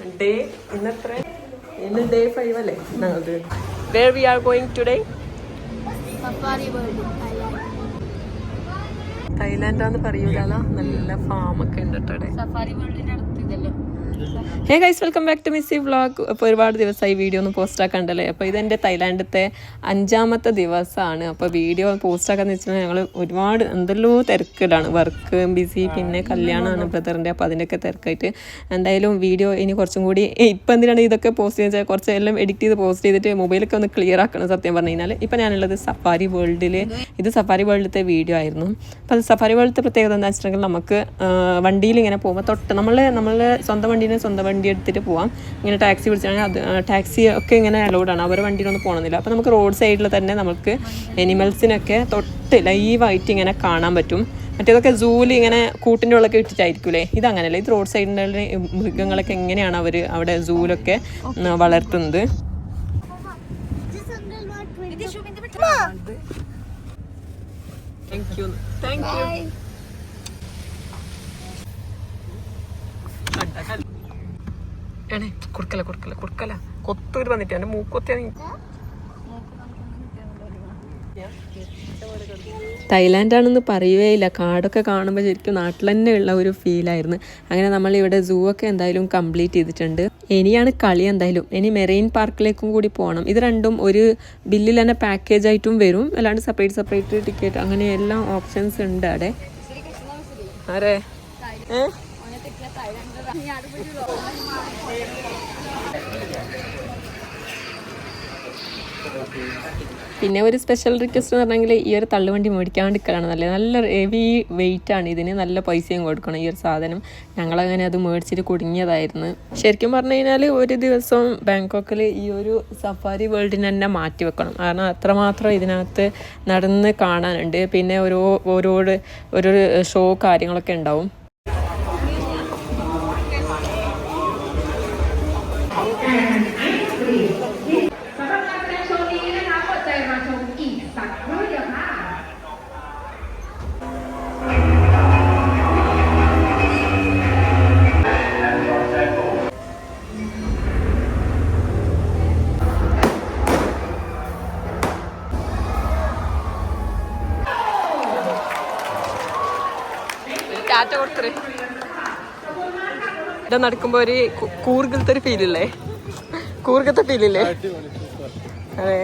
Day 5 അല്ലേ ഞങ്ങളത്. Where we are going today? Safari World, Thailand ആന്ന് പറയൂലല്ലോ, നല്ല ഫാമൊക്കെ ഉണ്ട് കേട്ടോ. സഫാരി വേൾഡിന്റെ അടുത്ത് ഇതല്ലേ. Hey guys, welcome back to Missy vlog. അപ്പോൾ ഒരുപാട് ദിവസമായി വീഡിയോ ഒന്നും പോസ്റ്റാക്കണ്ടല്ലേ. അപ്പോൾ ഇതെൻ്റെ തൈലാൻഡത്തെ 5ാമത്തെ ദിവസമാണ്. അപ്പോൾ വീഡിയോ പോസ്റ്റാക്കാന്ന് വെച്ചിട്ടുണ്ടെങ്കിൽ ഞങ്ങൾ ഒരുപാട് എന്തെല്ലോ തിരക്കിലാണ്, വർക്ക് ബിസി, പിന്നെ കല്യാണമാണ് ബ്രദറിൻ്റെ. അപ്പോൾ അതിൻ്റെയൊക്കെ തിരക്കായിട്ട് എന്തായാലും വീഡിയോ ഇനി കുറച്ചും കൂടി ഇപ്പം എന്തിനാണ് ഇതൊക്കെ പോസ്റ്റ് ചെയ്യുന്നത്, കുറച്ച് എല്ലാം എഡിറ്റ് ചെയ്ത് പോസ്റ്റ് ചെയ്തിട്ട് മൊബൈലൊക്കെ ഒന്ന് ക്ലിയർ ആക്കണം സത്യം പറഞ്ഞു കഴിഞ്ഞാൽ. ഇപ്പം ഞാനുള്ളത് സഫാരി വേൾഡിൽ, ഇത് സഫാരി വേൾഡിലത്തെ വീഡിയോ ആയിരുന്നു. അപ്പോൾ അത് സഫാരി വേൾഡിലത്തെ പ്രത്യേകത എന്താ വെച്ചിട്ടുണ്ടെങ്കിൽ നമുക്ക് വണ്ടിയിൽ ഇങ്ങനെ പോകുമ്പോൾ തൊട്ട് നമ്മളെ സ്വന്തം വണ്ടി എടുത്തിട്ട് പോവാം. ഇങ്ങനെ ടാക്സി വിളിച്ചാണെങ്കിൽ അത് ടാക്സി ഒക്കെ ഇങ്ങനെ അലൗഡാണ്, അവരുടെ വണ്ടിയിലൊന്നും പോകണമെന്നില്ല. അപ്പോൾ നമുക്ക് റോഡ് സൈഡിൽ തന്നെ നമുക്ക് എനിമൽസിനൊക്കെ തൊട്ട് ലൈവായിട്ട് ഇങ്ങനെ കാണാൻ പറ്റും. മറ്റേതൊക്കെ സൂവിൽ ഇങ്ങനെ കൂട്ടിൻ്റെ ഉള്ളൊക്കെ ഇട്ടിട്ടായിരിക്കൂലേ, ഇതങ്ങനെയല്ല. ഇത് റോഡ് സൈഡിൻ്റെ മൃഗങ്ങളൊക്കെ എങ്ങനെയാണ് അവർ അവിടെ സൂവിലൊക്കെ വളർത്തുന്നത്. Thank you. കൊടുക്കല കൊത്തൂര് വന്നിട്ട് എൻ്റെ മൂക്കൊത്തിയാ. തായ്ലാൻഡാണെന്ന് പറയുകയില്ല, കാടൊക്കെ കാണുമ്പോൾ ശരിക്കും നാട്ടിൽ തന്നെ ഉള്ള ഒരു ഫീലായിരുന്നു. അങ്ങനെ നമ്മളിവിടെ സൂ ഒക്കെ എന്തായാലും കംപ്ലീറ്റ് ചെയ്തിട്ടുണ്ട്. ഇനിയാണ് കളി എന്തായാലും. ഇനി മെറൈൻ പാർക്കിലേക്കും കൂടി പോകണം. ഇത് രണ്ടും ഒരു ബില്ലിൽ തന്നെ പാക്കേജ് ആയിട്ടും വരും, അല്ലാണ്ട് സെപ്പറേറ്റ് ടിക്കറ്റ് അങ്ങനെ എല്ലാം ഓപ്ഷൻസ് ഉണ്ട് അവിടെ. ആരെ പിന്നെ ഒരു സ്പെഷ്യൽ റിക്വസ്റ്റ് എന്ന് പറഞ്ഞെങ്കിൽ ഈ ഒരു തള്ളുവണ്ടി മേടിക്കാണ്ടിരിക്കലാണ് നല്ലത്. നല്ല ഹെവി വെയിറ്റ് ആണ് ഇതിന്, നല്ല പൈസയും കൊടുക്കണം ഈ ഒരു സാധനം. ഞങ്ങളങ്ങനെ അത് മേടിച്ചിട്ട് കുടുങ്ങിയതായിരുന്നു. ശരിക്കും പറഞ്ഞു കഴിഞ്ഞാൽ ഒരു ദിവസം ബാങ്കോക്കിൽ ഈ ഒരു സഫാരി വേൾഡിന് തന്നെ മാറ്റി വെക്കണം. കാരണം അത്രമാത്രം ഇതിനകത്ത് നടന്ന് കാണാനുണ്ട്. പിന്നെ ഓരോ ഷോ കാര്യങ്ങളൊക്കെ ഉണ്ടാവും. ഇവിടെ നടക്കുമ്പോ ഒരു കൂർഗത്തെ ഒരു ഫീലില്ലേ, അതെ.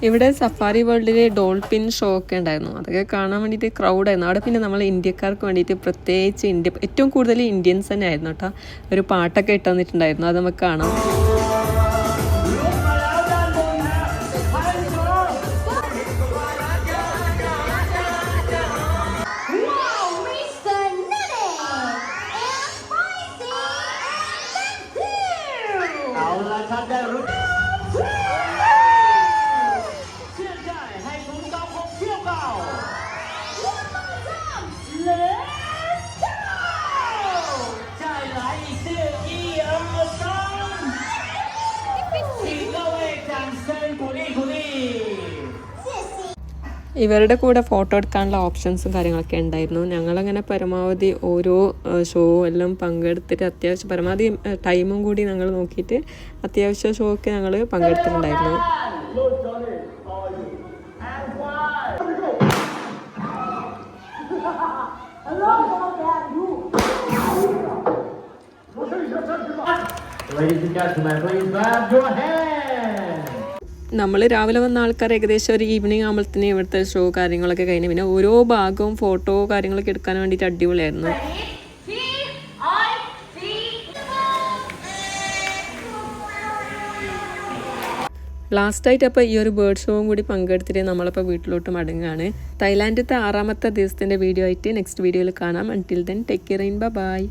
ഇവിടെ സഫാരി വേൾഡിൽ ഡോൾഫിൻ ഷോ ഒക്കെ ഉണ്ടായിരുന്നു. അതൊക്കെ കാണാൻ വേണ്ടിയിട്ട് ക്രൗഡായിരുന്നു അവിടെ. പിന്നെ നമ്മൾ ഇന്ത്യക്കാർക്ക് വേണ്ടിയിട്ട് പ്രത്യേകിച്ച് ഏറ്റവും കൂടുതൽ ഇന്ത്യൻസ് തന്നെ ആയിരുന്നു കേട്ടോ. ഒരു പാട്ടൊക്കെ ഇട്ട് തന്നിട്ടുണ്ടായിരുന്നു, അത് നമുക്ക് കാണാം. ഇവരുടെ കൂടെ ഫോട്ടോ എടുക്കാനുള്ള ഓപ്ഷൻസും കാര്യങ്ങളൊക്കെ ഉണ്ടായിരുന്നു. ഞങ്ങളങ്ങനെ പരമാവധി ഓരോ ഷോ എല്ലാം പങ്കെടുത്തിട്ട് അത്യാവശ്യം പരമാവധി ടൈമും കൂടി ഞങ്ങൾ നോക്കിയിട്ട് അത്യാവശ്യം ഷോ ഒക്കെ ഞങ്ങൾ പങ്കെടുത്തിട്ടുണ്ടായിരുന്നു. നമ്മൾ രാവിലെ വന്ന ആൾക്കാർ ഏകദേശം ഒരു ഈവനിങ് ആകുമ്പോഴത്തേന് ഇവിടുത്തെ ഷോ കാര്യങ്ങളൊക്കെ കഴിഞ്ഞു. പിന്നെ ഓരോ ഭാഗവും ഫോട്ടോ കാര്യങ്ങളൊക്കെ എടുക്കാൻ വേണ്ടിയിട്ട് അടിപൊളിയായിരുന്നു. ലാസ്റ്റായിട്ട് അപ്പോൾ ഈ ഒരു ബേർഡ് ഷോവും കൂടി പങ്കെടുത്തിട്ട് നമ്മളപ്പോൾ വീട്ടിലോട്ട് മടങ്ങുകയാണ്. തായ്ലാൻഡത്തെ 6ാമത്തെ ദിവസത്തിൻ്റെ വീഡിയോ ആയിട്ട് നെക്സ്റ്റ് വീഡിയോയിൽ കാണാം. Until then take care, by.